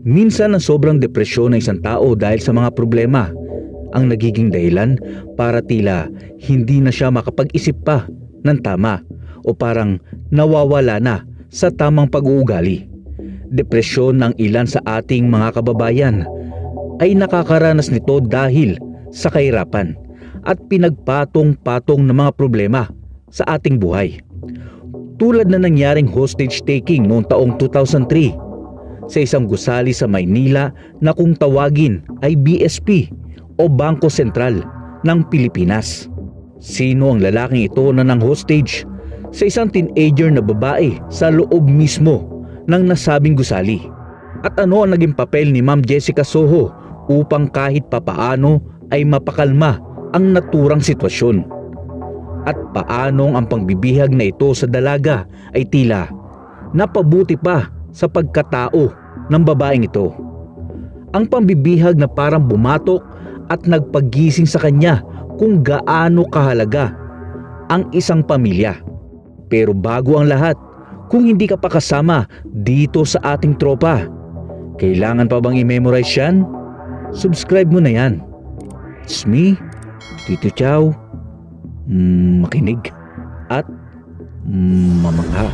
Minsan ang sobrang depresyon ng isang tao dahil sa mga problema ang nagiging dahilan para tila hindi na siya makapag-isip pa ng tama o parang nawawala na sa tamang pag-uugali. Depresyon ng ilan sa ating mga kababayan ay nakakaranas nito dahil sa kahirapan at pinagpatong-patong ng mga problema sa ating buhay. Tulad na nangyaring hostage taking noong taong 2003 sa isang gusali sa Maynila na kung tawagin ay BSP o Bangko Sentral ng Pilipinas. Sino ang lalaking ito na nang hostage sa isang teenager na babae sa loob mismo ng nasabing gusali? At ano ang naging papel ni Ma'am Jessica Soho upang kahit papaano ay mapakalma ang naturang sitwasyon? At paanong ang pangbibihag na ito sa dalaga ay tila napabuti pa sa pagkatao ng babaeng ito? Ang pambibihag na parang bumatok at nagpagising sa kanya kung gaano kahalaga ang isang pamilya. Pero bago ang lahat, kung hindi ka pa kasama dito sa ating tropa, kailangan pa bang i-memorize yan? Subscribe mo na yan. It's me, Tito Chow. Makinig at mamangha.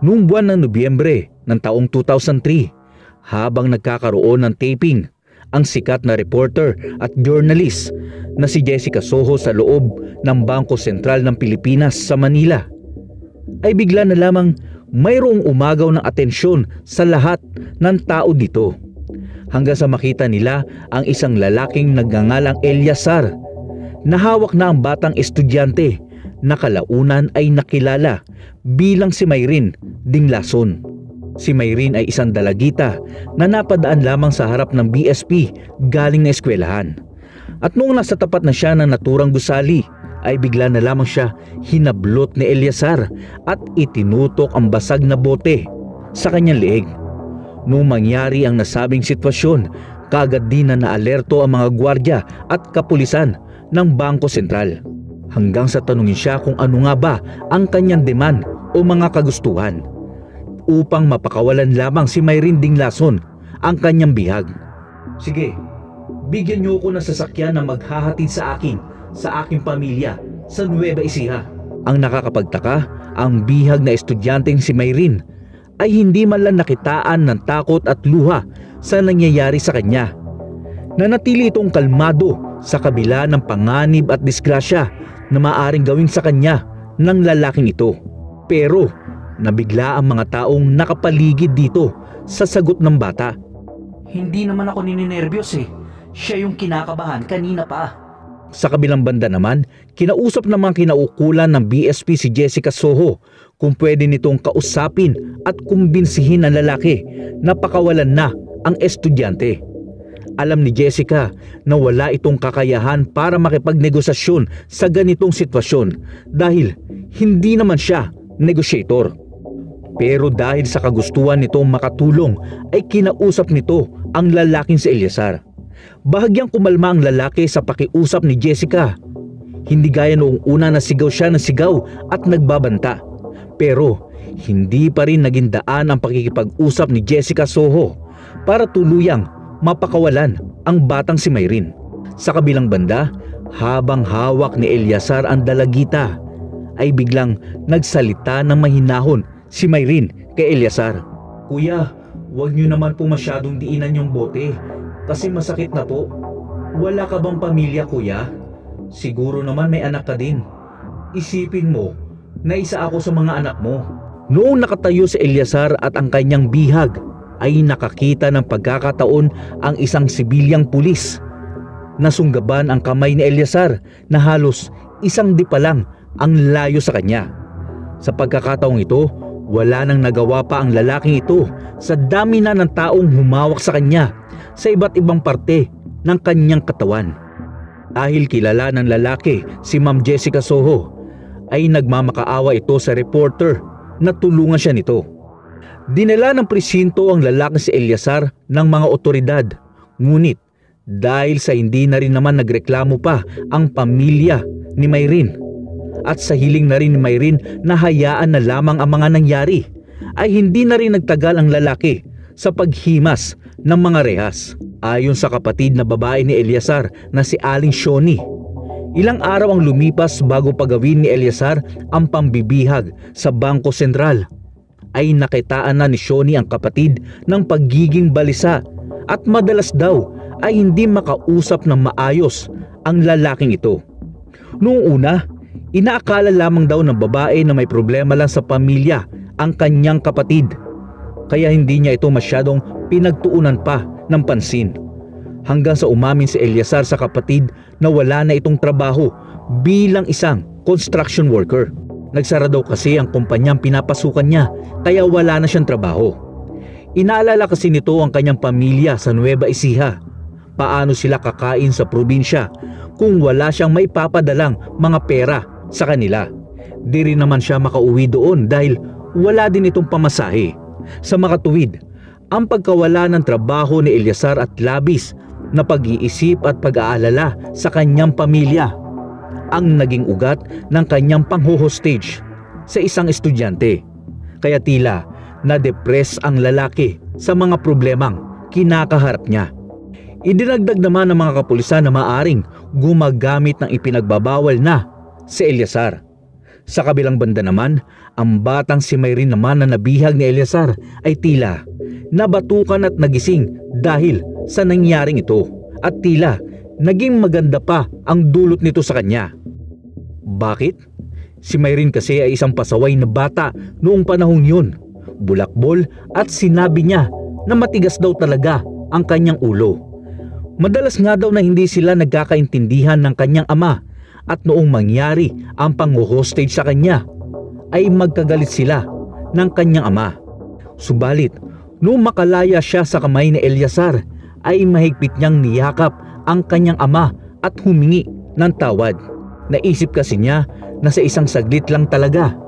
Noong buwan ng Nobyembre ng taong 2003, habang nagkakaroon ng taping ang sikat na reporter at journalist na si Jessica Soho sa loob ng Bangko Sentral ng Pilipinas sa Manila, ay bigla na lamang mayroong umagaw ng atensyon sa lahat ng tao dito. Hanggang sa makita nila ang isang lalaking nagngangalang Eliazar na hawak na ang batang estudyante na kalaunan ay nakilala bilang si Mayrin Dinglason. Si Mayrin ay isang dalagita na napadaan lamang sa harap ng BSP galing na eskwelahan. At noong nasa tapat na siya ng naturang gusali ay bigla na lamang siya hinablot ni Eliazar at itinutok ang basag na bote sa kanyang leeg. Noong mangyari ang nasabing sitwasyon, kaagad din na naalerto ang mga gwardya at kapulisan ng Bangko Sentral. Hanggang sa tanungin siya kung ano nga ba ang kanyang demand o mga kagustuhan upang mapakawalan lamang si Mayrin Dinglason ang kanyang bihag. Sige, bigyan niyo ako ng sasakyan na maghahatid sa akin, sa aking pamilya, sa Nueva Ecija. Ang nakakapagtaka, ang bihag na estudyanteng si Mayrin ay hindi man lang nakitaan ng takot at luha sa nangyayari sa kanya. Nanatili itong kalmado sa kabila ng panganib at disgrasya na maaring gawin sa kanya ng lalaking ito. Pero nabigla ang mga taong nakapaligid dito sa sagot ng bata. Hindi naman ako nininervyos eh. Siya yung kinakabahan kanina pa. Sa kabilang banda naman, kinausap naman kinaukulan ng BSP si Jessica Soho kung pwede nitong kausapin at kumbinsihin ang lalaki na pakawalan na ang estudyante. Alam ni Jessica na wala itong kakayahan para makipagnegosasyon sa ganitong sitwasyon dahil hindi naman siya negotiator. Pero dahil sa kagustuhan nitong makatulong ay kinausap nito ang lalaking si Eliazar. Bahagyang kumalma ang lalaki sa pakiusap ni Jessica. Hindi gaya noong una na sigaw siya ng sigaw at nagbabanta. Pero hindi pa rin naging daan ang pakikipag-usap ni Jessica Soho para tuluyang mapakawalan ang batang si Mayrin. Sa kabilang banda, habang hawak ni Eliazar ang dalagita, ay biglang nagsalita ng mahinahon si Mayrin kay Eliazar. Kuya, huwag niyo naman po masyadong diinan yung bote kasi masakit na po. Wala ka bang pamilya, kuya? Siguro naman may anak ka din. Isipin mo na isa ako sa mga anak mo. Noong nakatayo si Eliazar at ang kanyang bihag, ay nakakita ng pagkakataon ang isang sibilyang pulis. Nasunggaban ang kamay ni Eliazar na halos isang di pa lang ang layo sa kanya. Sa pagkakataong ito, wala nang nagawa pa ang lalaking ito sa dami na ng taong humawak sa kanya sa iba't ibang parte ng kanyang katawan. Dahil kilala ng lalaki si Ma'am Jessica Soho, ay nagmamakaawa ito sa reporter na tulungan siya nito. Dinala ng presinto ang lalaki si Eliazar ng mga otoridad, ngunit dahil sa hindi na rin naman nagreklamo pa ang pamilya ni Mayrin, at sa hiling na rin ni Mayrin na hayaan na lamang ang mga nangyari, ay hindi na rin nagtagal ang lalaki sa paghimas ng mga rehas. Ayon sa kapatid na babae ni Eleazar na si Aling Shoni, ilang araw ang lumipas bago pagawin ni Eleazar ang pambibihag sa Bangko Sentral, ay nakitaan na ni Shoni ang kapatid ng pagiging balisa at madalas daw ay hindi makausap ng maayos ang lalaking ito. Noong una, inaakala lamang daw ng babae na may problema lang sa pamilya ang kanyang kapatid, kaya hindi niya ito masyadong pinagtuunan pa ng pansin. Hanggang sa umamin si Eleazar sa kapatid na wala na itong trabaho bilang isang construction worker. Nagsara daw kasi ang kumpanyang pinapasukan niya, kaya wala na siyang trabaho. Inaalala kasi nito ang kanyang pamilya sa Nueva Ecija. Paano sila kakain sa probinsya kung wala siyang maipapadalang mga pera sa kanila? Di rin naman siya makauwi doon dahil wala din itong pamasahe. Sa makatuwid, ang pagkawala ng trabaho ni Eleazar at labis na pag-iisip at pag-aalala sa kanyang pamilya ang naging ugat ng kanyang pangho-hostage sa isang estudyante. Kaya tila na-depress ang lalaki sa mga problemang kinakaharap niya. Idinagdag naman ng mga kapulisan na maaring gumagamit ng ipinagbabawal na si Eleazar. Sa kabilang banda naman, ang batang si Mayrin naman na nabihag ni Eleazar ay tila nabatukan at nagising dahil sa nangyaring ito, at tila naging maganda pa ang dulot nito sa kanya. Bakit? Si Mayrin kasi ay isang pasaway na bata noong panahong yun. Bulakbol at sinabi niya na matigas daw talaga ang kanyang ulo. Madalas nga daw na hindi sila nagkakaintindihan ng kanyang ama, at noong mangyari ang pang-hostage sa kanya ay magkagalit sila ng kanyang ama. Subalit, noong makalaya siya sa kamay ni Eleazar, ay mahigpit niyang niyakap ang kanyang ama at humingi ng tawad. Naisip kasi niya na sa isang saglit lang talaga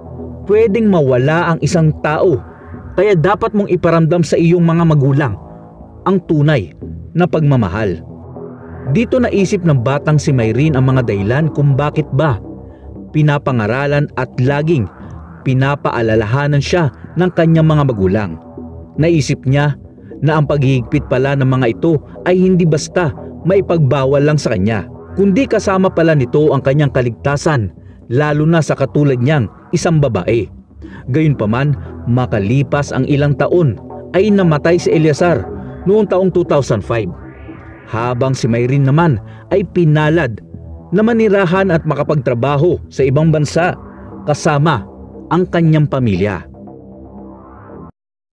pwedeng mawala ang isang tao, kaya dapat mong iparamdam sa iyong mga magulang ang tunay na pagmamahal. Dito naisip ng batang si Mayrin ang mga dahilan kung bakit ba pinapangaralan at laging pinapaalalahanan siya ng kanyang mga magulang. Naisip niya na ang paghihigpit pala ng mga ito ay hindi basta maipagbawal lang sa kanya, kundi kasama pala nito ang kanyang kaligtasan, lalo na sa katulad niyang isang babae. Gayunpaman, makalipas ang ilang taon ay namatay si Eleazar noong taong 2005. Habang si Mayrin naman ay pinalad na manirahan at makapagtrabaho sa ibang bansa kasama ang kanyang pamilya.